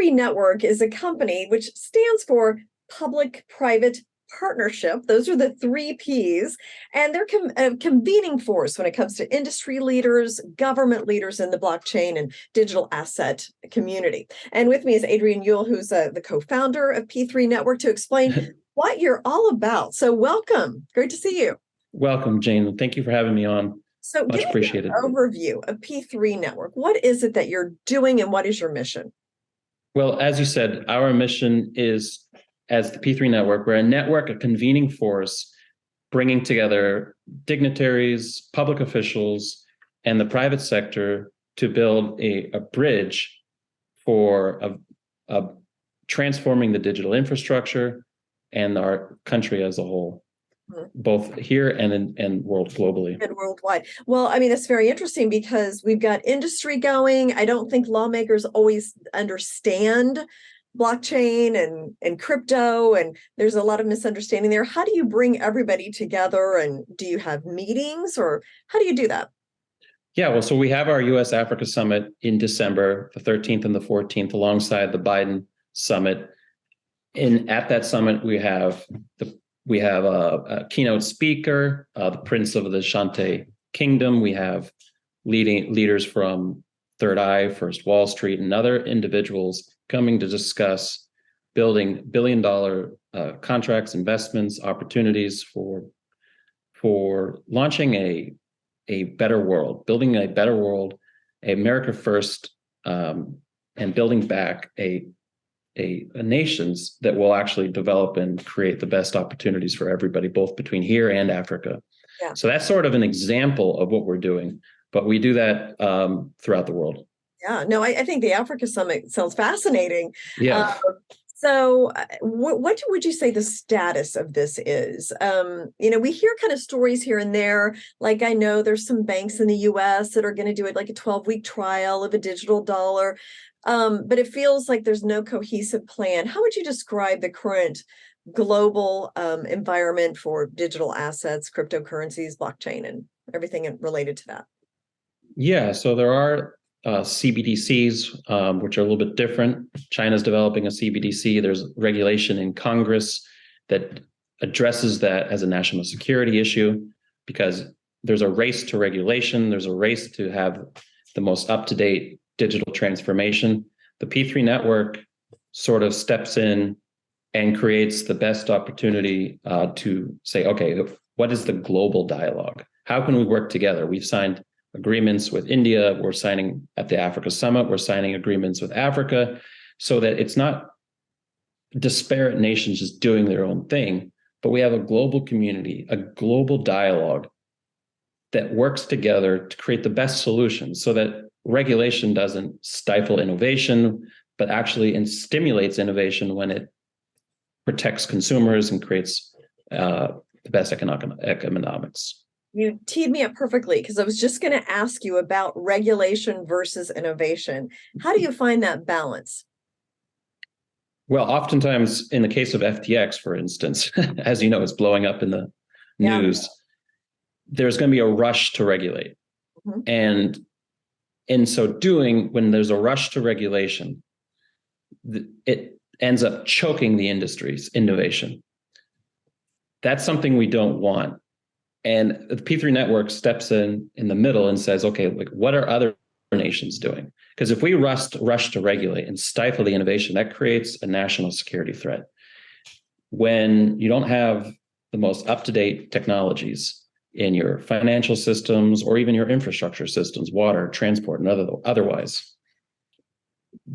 P3 Network is a company which stands for public-private partnership. Those are the three P's, and they're a convening force when it comes to industry leaders, government leaders in the blockchain and digital asset community. And with me is Adrian Yule, who's the co-founder of P3 Network, to explain what you're all about. So welcome. Great to see you. Welcome, Jane. Thank you for having me on. So much appreciated. An overview of P3 Network. What is it that you're doing and what is your mission? Well, as you said, our mission is, as the P3 Network, we're a network, a convening force, bringing together dignitaries, public officials, and the private sector to build a bridge for transforming the digital infrastructure and our country as a whole, both here and globally. And worldwide. Well, I mean, that's very interesting because we've got industry going. I don't think lawmakers always understand blockchain and crypto, and there's a lot of misunderstanding there. How do you bring everybody together, and do you have meetings, or how do you do that? Yeah, well, so we have our U.S. Africa Summit in December, the 13th and the 14th, alongside the Biden Summit. And at that summit, we have a keynote speaker, the Prince of the Ashanti Kingdom. We have leaders from Third Eye, First Wall Street, and other individuals coming to discuss building billion-dollar contracts, investments, opportunities for launching a better world, building a better world, America first, and building back a nations that will actually develop and create the best opportunities for everybody, both between here and Africa. Yeah. So that's sort of an example of what we're doing, but we do that throughout the world. Yeah, no, I think the Africa Summit sounds fascinating. Yeah. So what would you say the status of this is? We hear kind of stories here and there. Like, I know there's some banks in the US that are going to do it like a 12-week trial of a digital dollar. But it feels like there's no cohesive plan. How would you describe the current global environment for digital assets, cryptocurrencies, blockchain, and everything related to that? Yeah, so there are CBDCs, which are a little bit different. China's developing a CBDC. There's regulation in Congress that addresses that as a national security issue, because there's a race to regulation. There's a race to have the most up-to-date digital transformation. The P3 Network sort of steps in and creates the best opportunity to say, okay, what is the global dialogue? How can we work together? We've signed agreements with India. We're signing at the Africa Summit. We're signing agreements with Africa, so that it's not disparate nations just doing their own thing, but we have a global community, a global dialogue that works together to create the best solutions, so that regulation doesn't stifle innovation, but actually stimulates innovation when it protects consumers and creates the best economics. You teed me up perfectly, because I was just going to ask you about regulation versus innovation. How do you find that balance? Well, oftentimes in the case of FTX, for instance, as you know, it's blowing up in the news, there's going to be a rush to regulate. Mm-hmm. And in so doing, when there's a rush to regulation, it ends up choking the industry's innovation. That's something we don't want. And the P3 Network steps in the middle and says, okay, like, what are other nations doing? Because if we rush to regulate and stifle the innovation, that creates a national security threat. When you don't have the most up-to-date technologies in your financial systems or even your infrastructure systems, water, transport, and otherwise,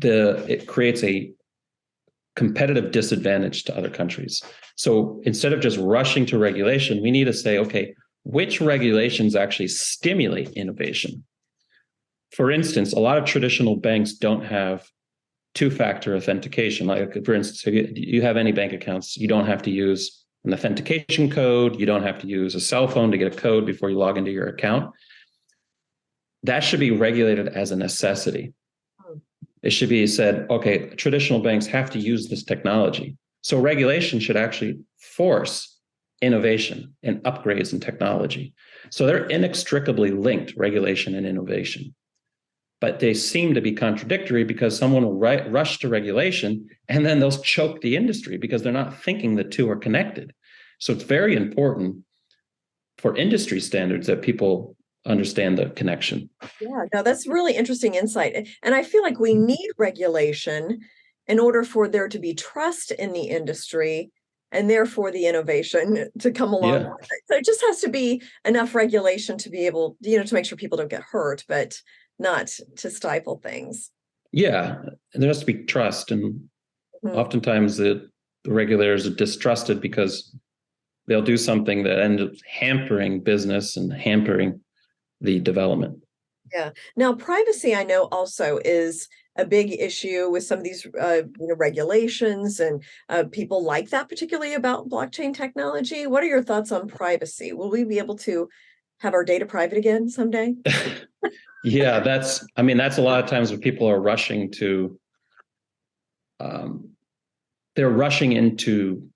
it creates a competitive disadvantage to other countries. So instead of just rushing to regulation, we need to say, okay, which regulations actually stimulate innovation? For instance, a lot of traditional banks don't have two-factor authentication. Like, for instance, if you have any bank accounts, you don't have to use an authentication code. You don't have to use a cell phone to get a code before you log into your account. That should be regulated as a necessity. It should be said, okay, traditional banks have to use this technology. So regulation should actually force innovation and upgrades in technology. So they're inextricably linked, regulation and innovation. but they seem to be contradictory because someone will rush to regulation and then they'll choke the industry because they're not thinking the two are connected. So it's very important for industry standards that people understand the connection. Yeah, no, that's really interesting insight. And I feel like we need regulation in order for there to be trust in the industry and therefore the innovation to come along Yeah. with it. So it just has to be enough regulation to be able, to make sure people don't get hurt, but not to stifle things. Yeah. And there has to be trust. And oftentimes the regulators are distrusted because they'll do something that ends up hampering business and hampering the development. Yeah. Now, privacy, I know also is a big issue with some of these regulations, and people like that, particularly about blockchain technology. What are your thoughts on privacy? Will we be able to have our data private again someday? Yeah, that's a lot of times when people are rushing to, they're rushing into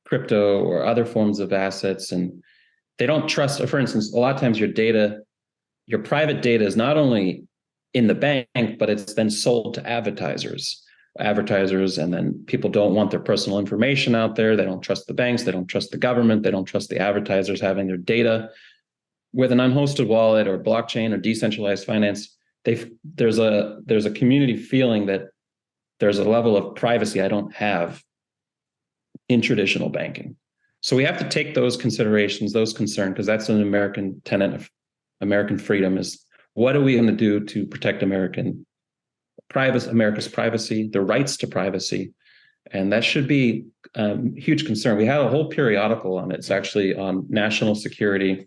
crypto or other forms of assets, and they don't trust. For instance, a lot of times your private data is not only in the bank, but it's then sold to advertisers, and then people don't want their personal information out there. They don't trust the banks. They don't trust the government. They don't trust the advertisers having their data. With an unhosted wallet or blockchain or decentralized finance, there's a community feeling that there's a level of privacy I don't have in traditional banking. So we have to take those considerations, those concerns, because that's an American tenet of American freedom, is what are we going to do to protect America's privacy, the rights to privacy. And that should be a huge concern. We had a whole periodical on it. It's actually on national security.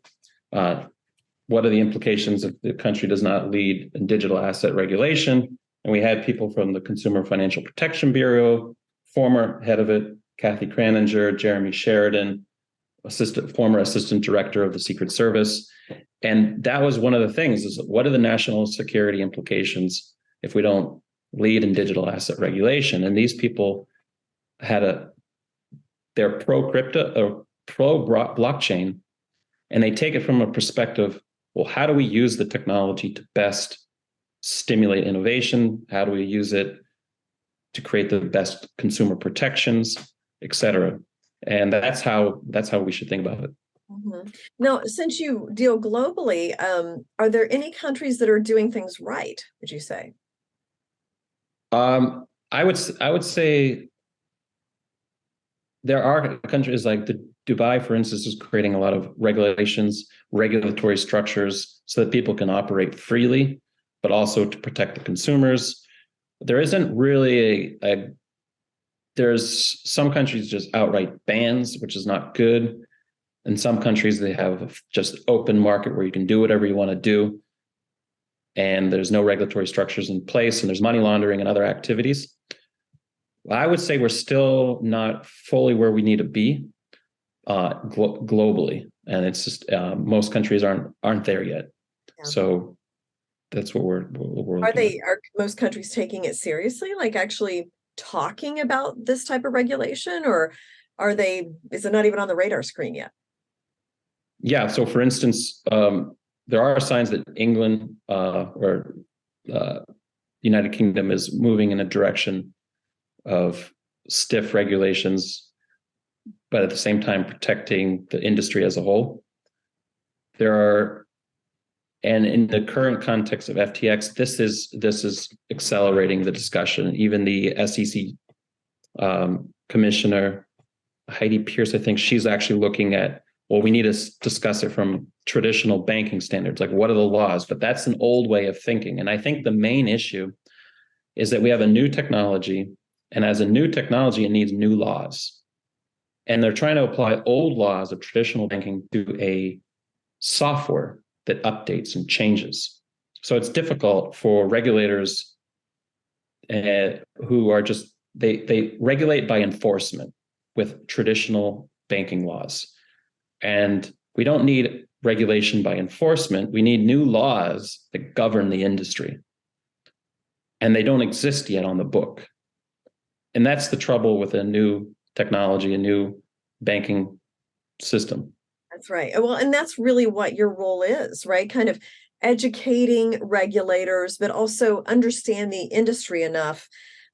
What are the implications if the country does not lead in digital asset regulation? And we had people from the Consumer Financial Protection Bureau, former head of it, Kathy Kraninger, Jeremy Sheridan, former assistant director of the Secret Service. And that was one of the things, is what are the national security implications if we don't lead in digital asset regulation? And these people they're pro crypto or pro blockchain, and they take it from a perspective, well, how do we use the technology to best stimulate innovation? How do we use it to create the best consumer protections, et cetera? And that's how we should think about it. Mm-hmm. Now, since you deal globally, are there any countries that are doing things right, would you say? I would say there are countries like Dubai, for instance, is creating a lot of regulatory structures so that people can operate freely, but also to protect the consumers. There isn't really there's some countries just outright bans, which is not good. In some countries, they have just open market where you can do whatever you want to do. And there's no regulatory structures in place, and there's money laundering and other activities. I would say we're still not fully where we need to be globally. And it's just most countries aren't there yet. Yeah. So that's what we're are most countries taking it seriously, like actually talking about this type of regulation, or is it not even on the radar screen yet? Yeah. So for instance, there are signs that England or United Kingdom is moving in a direction of stiff regulations, but at the same time protecting the industry as a whole. And in the current context of FTX, this is accelerating the discussion. Even the SEC commissioner, Heidi Pierce, I think she's actually looking at, well, we need to discuss it from traditional banking standards, like what are the laws? But that's an old way of thinking. And I think the main issue is that we have a new technology, and as a new technology, it needs new laws. And they're trying to apply old laws of traditional banking to a software that updates and changes. So it's difficult for regulators who are just, they regulate by enforcement with traditional banking laws. And we don't need regulation by enforcement. We need new laws that govern the industry. And they don't exist yet on the book. And that's the trouble with a new technology, a new banking system. That's right. Well, and that's really what your role is, right? Kind of educating regulators, but also understand the industry enough,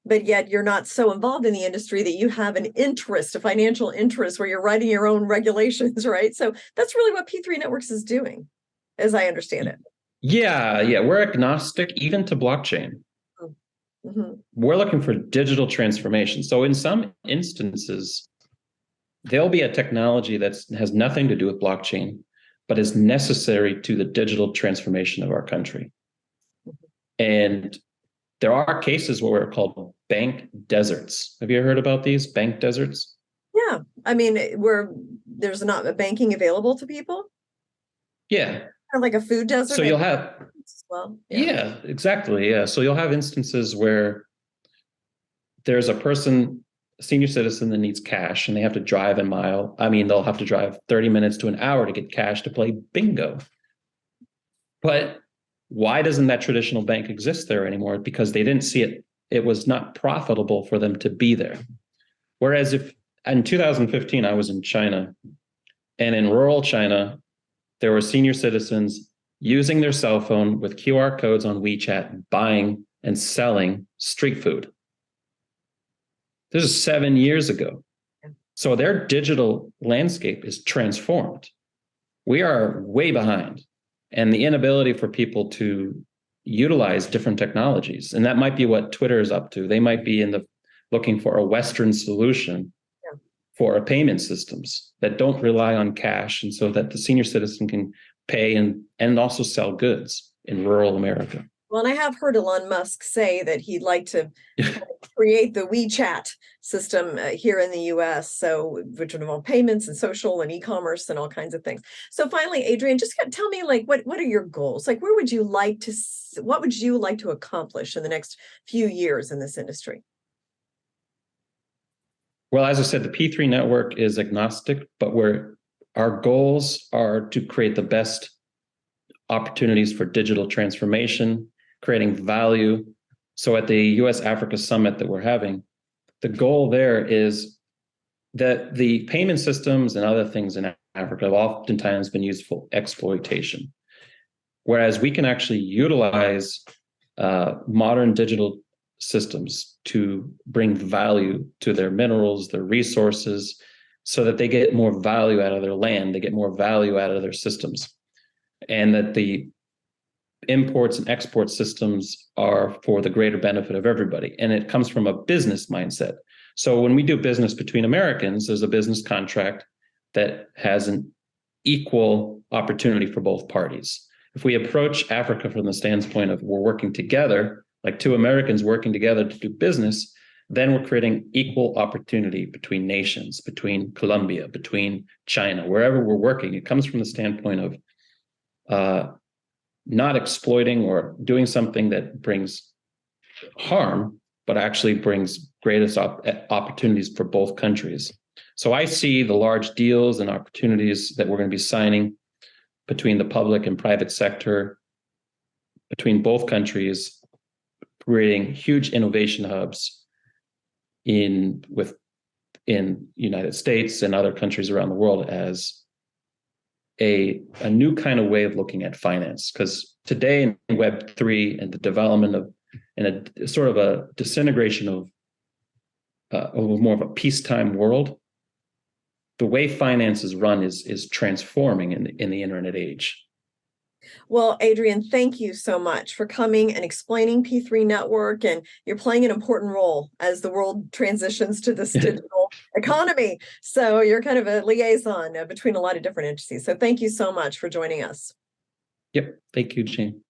but yet you're not so involved in the industry that you have an interest, a financial interest where you're writing your own regulations, right? So that's really what P3 Networks is doing, as I understand it. Yeah, we're agnostic even to blockchain. Mm-hmm. We're looking for digital transformation. So in some instances, there'll be a technology that has nothing to do with blockchain, but is necessary to the digital transformation of our country. And there are cases where we're called bank deserts. Have you heard about these bank deserts? Yeah, I mean, where there's not a banking available to people. Yeah. Or like a food desert. So you'll have, well, yeah, exactly. Yeah. So you'll have instances where there's a person, a senior citizen that needs cash and they have to drive a mile. I mean, they'll have to drive 30 minutes to an hour to get cash to play bingo. But why doesn't that traditional bank exist there anymore? Because they didn't see it. It was not profitable for them to be there. Whereas if in 2015, I was in China, and in rural China, there were senior citizens using their cell phone with QR codes on WeChat, buying and selling street food. This is 7 years ago. So their digital landscape is transformed. We are way behind. And the inability for people to utilize different technologies. And that might be what Twitter is up to. They might be looking for a Western solution for payment systems that don't rely on cash, and so that the senior citizen can pay and also sell goods in rural America. Well, and I have heard Elon Musk say that he'd like to create the WeChat system here in the US, so which would involve payments and social and e-commerce and all kinds of things. So finally, Adrian, just tell me, like, what are your goals? Like, what would you like to accomplish in the next few years in this industry? Well, as I said, the P3 network is agnostic, but our goals are to create the best opportunities for digital transformation, creating value. So at the US Africa Summit that we're having, the goal there is that the payment systems and other things in Africa have oftentimes been used for exploitation. Whereas we can actually utilize modern digital systems to bring value to their minerals, their resources, so that they get more value out of their land, they get more value out of their systems, and that the imports and export systems are for the greater benefit of everybody. And it comes from a business mindset. So when we do business between Americans, there's a business contract that has an equal opportunity for both parties. If we approach Africa from the standpoint of we're working together, like two Americans working together to do business, then we're creating equal opportunity between nations, between Colombia, between China, wherever we're working. It comes from the standpoint of not exploiting or doing something that brings harm, but actually brings greatest opportunities for both countries. So I see the large deals and opportunities that we're going to be signing between the public and private sector, between both countries, creating huge innovation hubs in United States and other countries around the world as a new kind of way of looking at finance. Because today in Web3 and the development of and a sort of a disintegration of more of a peacetime world, the way finance is run is transforming in the internet age. Well, Adrian, thank you so much for coming and explaining P3 Network, and you're playing an important role as the world transitions to this digital economy. So you're kind of a liaison between a lot of different entities. So thank you so much for joining us. Yep. Thank you, Jane.